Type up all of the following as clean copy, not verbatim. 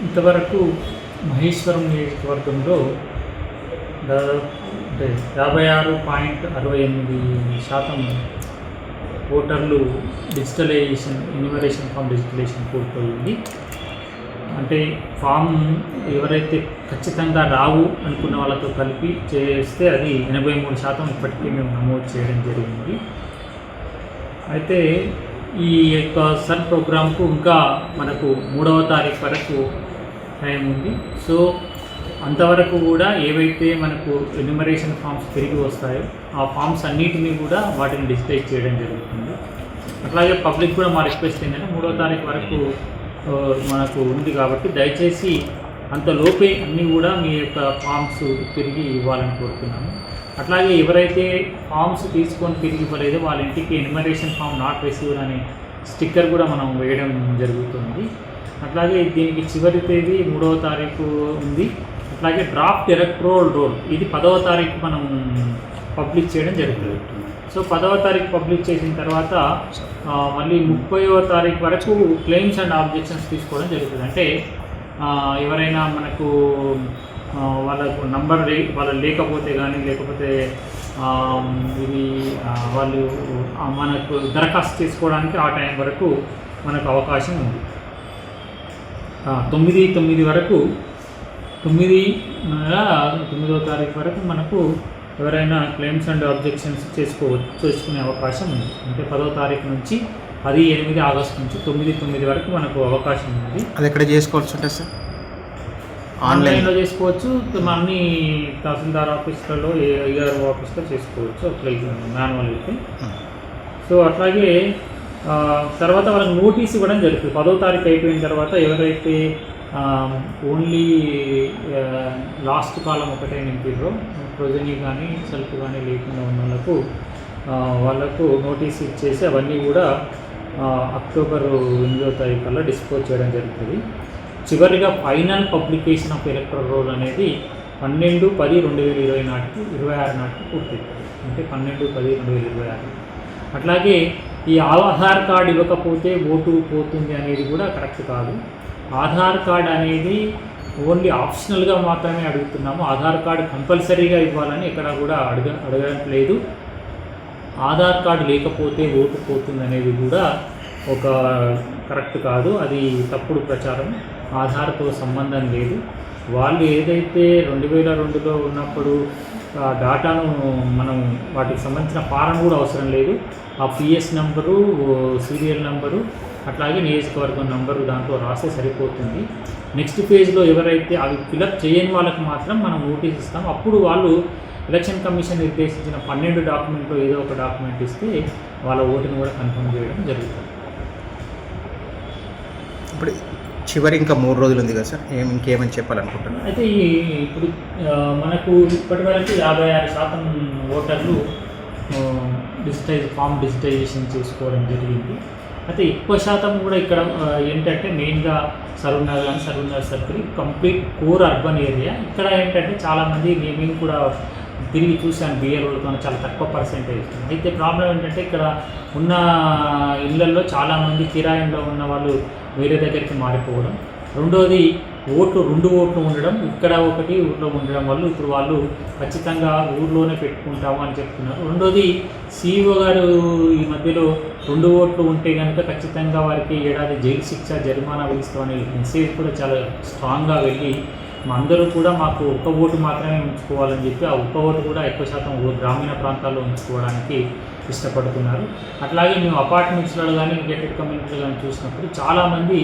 ఇంతవరకు మహేశ్వరం నియోజకవర్గంలో దాదాపు అంటే 56.68% ఓటర్లు డిజిటలైజేషన్ ఎన్యూమరేషన్ ఫామ్ డిజిటలైజేషన్ పూర్తయింది. అంటే ఫామ్ ఎవరైతే ఖచ్చితంగా రావు అనుకున్న వాళ్ళతో కలిపి చేస్తే అది 83% ఇప్పటికీ మేము నమోదు చేయడం జరిగింది. అయితే ఈ యొక్క సర్ ప్రోగ్రాంకు ఇంకా మనకు 3వ తారీఖు వరకు టైం ఉంది. సో అంతవరకు కూడా ఏవైతే మనకు ఎన్యూమరేషన్ ఫామ్స్ తిరిగి వస్తాయో ఆ ఫామ్స్ అన్నిటినీ కూడా వాటిని డిజిటైజ్ చేయడం జరుగుతుంది. అట్లాగే పబ్లిక్ కూడా మా రిక్వెస్ట్ ఏంటంటే 3వ తారీఖు వరకు మనకు ఉంది కాబట్టి దయచేసి అంతలోపే అన్నీ కూడా మీ యొక్క ఫామ్స్ తిరిగి ఇవ్వాలని కోరుతున్నాము. అట్లాగే ఎవరైతే ఫామ్స్ తీసుకొని తిరిగి ఇవ్వలేదో వాళ్ళ ఇంటికి ఎన్యూమరేషన్ ఫామ్ నాట్ రిసీవ్డ్ అనే స్టిక్కర్ కూడా మనం వేయడం జరుగుతుంది. అట్లాగే దీనికి చివరి తేదీ 3వ తారీఖు ఉంది. అట్లాగే డ్రాఫ్ట్ ఎలక్టోరల్ రోల్ ఇది 10వ తారీఖు మనం పబ్లిష్ చేయడం జరుగుతుంది. సో 10వ తారీఖు పబ్లిష్ చేసిన తర్వాత మళ్ళీ 30వ తారీఖు వరకు క్లెయిమ్స్ అండ్ ఆబ్జెక్షన్స్ తీసుకోవడం జరుగుతుంది. అంటే ఎవరైనా మనకు వాళ్ళకు నంబర్ వాళ్ళు లేకపోతే కానీ లేకపోతే ఇది వాళ్ళు మనకు దరఖాస్తు చేసుకోవడానికి ఆ టైం వరకు మనకు అవకాశం ఉంది. 9 వరకు 9వ తారీఖు వరకు మనకు ఎవరైనా క్లెయిమ్స్ అండ్ ఆబ్జెక్షన్స్ చేసుకునే అవకాశం ఉంది. అంటే 10వ తారీఖు నుంచి 10-8 ఆగస్టు నుంచి 9 వరకు మనకు అవకాశం ఉంది. అది ఎక్కడ చేసుకోవచ్చు అంటే సార్ ఆన్లైన్లో చేసుకోవచ్చు. అన్ని తహసీల్దార్ ఆఫీసులలో ఏఆర్ఓ ఆఫీస్లో చేసుకోవచ్చు అట్లా మాన్యువల్ అయితే. సో అట్లాగే తర్వాత వాళ్ళకి నోటీస్ ఇవ్వడం జరుగుతుంది. 10వ తారీఖు అయిపోయిన తర్వాత ఎవరైతే ఓన్లీ లాస్ట్ కాలం ఒకటే నింపిర్రో ప్రొజనీ కానీ సెల్ఫ్ కానీ లేకుండా ఉన్న వాళ్ళకు నోటీస్ ఇచ్చేసి అవన్నీ కూడా అక్టోబర్ 8వ తారీఖు కల్లా డిస్పోజ్ చేయడం జరుగుతుంది. చివరిగా final publication of electoral roll అనేది 12/10/2026 నాటికి పూర్తవుతుంది. అంటే 12/10/2026. అట్లాగే ఈ ఆధార్ కార్డు ఇవ్వకపోతే ఓటు పోతుంది అనేది కూడా కరెక్ట్ కాదు. ఆధార్ కార్డ్ అనేది ఓన్లీ ఆప్షనల్గా మాత్రమే అడుగుతున్నాము. ఆధార్ కార్డు కంపల్సరీగా ఇవ్వాలని ఎక్కడ కూడా అడగట్లేదు. ఆధార్ కార్డు లేకపోతే ఓటు పోతుంది అనేది కూడా ఒక కరెక్ట్ కాదు. అది తప్పుడు ప్రచారం. ఆధార్తో సంబంధం లేదు. వాళ్ళు ఏదైతే 2002లో ఉన్నప్పుడు డాటాను మనం వాటికి సంబంధించిన ఫారం కూడా అవసరం లేదు. ఆ పిఎస్ నంబరు, సీరియల్ నంబరు, అట్లాగే నియోజకవర్గం నంబరు దాంట్లో రాస్తే సరిపోతుంది. నెక్స్ట్ పేజ్లో ఎవరైతే అవి ఫిలప్ చేయని వాళ్ళకి మాత్రం మనం నోటీస్ ఇస్తాం. అప్పుడు వాళ్ళు ఎలక్షన్ కమిషన్ నిర్దేశించిన 12 డాక్యుమెంట్లో ఏదో ఒక డాక్యుమెంట్ ఇస్తే వాళ్ళ ఓటును కూడా కన్ఫర్మ్ చేయడం జరుగుతుంది. ఇప్పుడు చివరి ఇంకా 3 రోజులు ఉంది కదా సార్, ఇంకేమని చెప్పాలనుకుంటున్నాను. అయితే ఇప్పుడు మనకు ఇప్పటివరకు 56% ఓటర్లు ఫామ్ డిజిటైజేషన్ చేసుకోవడం జరిగింది. అయితే ఎక్కువ శాతం కూడా ఇక్కడ ఏంటంటే మెయిన్గా Saroor circle complete core urban area. ఇక్కడ ఏంటంటే చాలామంది మేము కూడా తిరిగి చూశాను బిఏలతో చాలా తక్కువ పర్సెంటేజ్. అయితే ప్రాబ్లం ఏంటంటే ఇక్కడ ఉన్న ఇళ్లల్లో చాలామంది కిరాయిలో ఉన్న వాళ్ళు వేరే దగ్గరికి మారిపోవడం. రెండోది 2 ఓట్లు ఉండడం, ఇక్కడ ఒకటి ఊళ్ళో ఉండడం వల్ల ఇప్పుడు వాళ్ళు ఖచ్చితంగా ఊళ్ళోనే పెట్టుకుంటాము అని చెప్తున్నారు. రెండోది సిఇఓ గారు ఈ మధ్యలో 2 ఓట్లు ఉంటే కనుక ఖచ్చితంగా వారికి ఏడాది జైలు శిక్ష జరిమానా విధిస్తామని మెసేజ్ కూడా చాలా స్ట్రాంగ్గా వెళ్ళి అందరూ కూడా మాకు 1 ఓటు మాత్రమే ఉంచుకోవాలని చెప్పి ఆ 1 ఓటు కూడా ఎక్కువ శాతం గ్రామీణ ప్రాంతాల్లో ఉంచుకోవడానికి ఇష్టపడుతున్నారు. అట్లాగే మేము అపార్ట్మెంట్స్లో కానీ గేటెడ్ కమ్యూనిటీలో కానీ చూసినప్పుడు చాలామంది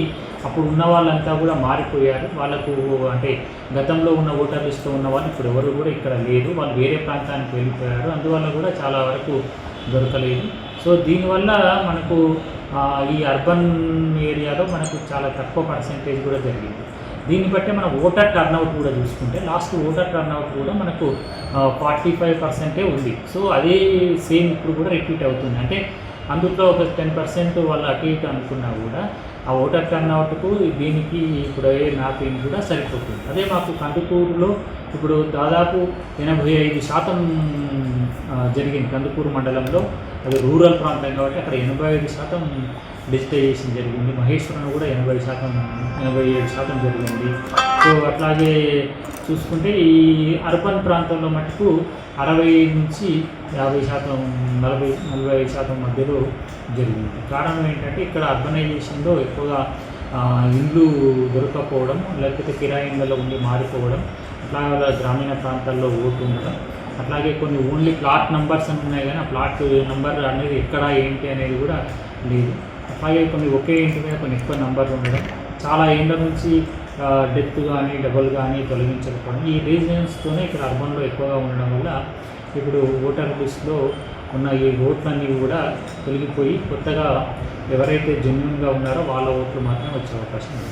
అప్పుడు ఉన్న వాళ్ళంతా కూడా మారిపోయారు. వాళ్ళకు అంటే గతంలో ఉన్న ఓటర్ లిస్ట్లో ఉన్న వాళ్ళు ఇప్పుడు ఎవరు కూడా ఇక్కడ లేదు, వాళ్ళు వేరే ప్రాంతానికి వెళ్ళిపోయారు. అందువల్ల కూడా చాలా వరకు దొరకలేదు. సో దీనివల్ల మనకు ఈ అర్బన్ ఏరియాలో మనకు చాలా తక్కువ పర్సెంటేజ్ కూడా జరిగింది. దీన్ని బట్టి మనం ఓటర్ టర్న్అవుట్ కూడా చూసుకుంటే లాస్ట్ ఓటర్ టర్న్అవుట్ కూడా మనకు 45% ఉంది. సో అదే సేమ్ ఇప్పుడు కూడా రిపీట్ అవుతుంది. అంటే అందులో ఒక 10% వాళ్ళు అటు ఇటు అనుకున్నా కూడా ఆ ఓటర్ టర్న్అవుట్కు దీనికి ఇప్పుడు మ్యాపింగ్ కూడా సరిపోతుంది. అదే మాకు కందుకూరులో ఇప్పుడు దాదాపు 85% జరిగింది. కందుకూరు మండలంలో అది రూరల్ ప్రాంతం కాబట్టి అక్కడ 85% డిజిటైజేషన్ జరిగింది. మహేశ్వరం కూడా 87% జరిగింది. సో అట్లాగే చూసుకుంటే ఈ అర్బన్ ప్రాంతంలో మటుకు 60 నుంచి 50%, 40% మధ్యలో జరిగింది. కారణం ఏంటంటే ఇక్కడ అర్బనైజేషన్లో ఎక్కువగా ఇండ్లు దొరకకపోవడం, లేకపోతే కిరాయి ఇళ్ళలో ఉండి మారిపోవడం, అట్లా గ్రామీణ ప్రాంతాల్లో ఓటు ఉండడం, అట్లాగే కొన్ని ఓన్లీ ప్లాట్ నెంబర్స్ అని ఉన్నాయి కానీ ఆ ప్లాట్ నెంబర్ అనేది ఎక్కడ ఏంటి అనేది కూడా లేదు. అట్లాగే కొన్ని ఒకే ఇంటి మీద కొన్ని ఎక్కువ నెంబర్లు ఉండడం, చాలా ఏళ్ళ నుంచి డెత్ కానీ డబుల్ కానీ తొలగించకపోవడం, ఈ రీజన్స్తోనే ఇక్కడ అర్బన్లో ఎక్కువగా ఉండడం వల్ల ఇప్పుడు ఓటర్ లిస్ట్లో ఉన్న ఈ ఓట్లన్నీ కూడా తొలగిపోయి కొత్తగా ఎవరైతే జెన్యున్గా ఉన్నారో వాళ్ళ ఓట్లు మాత్రమే వచ్చే అవకాశం ఉంది.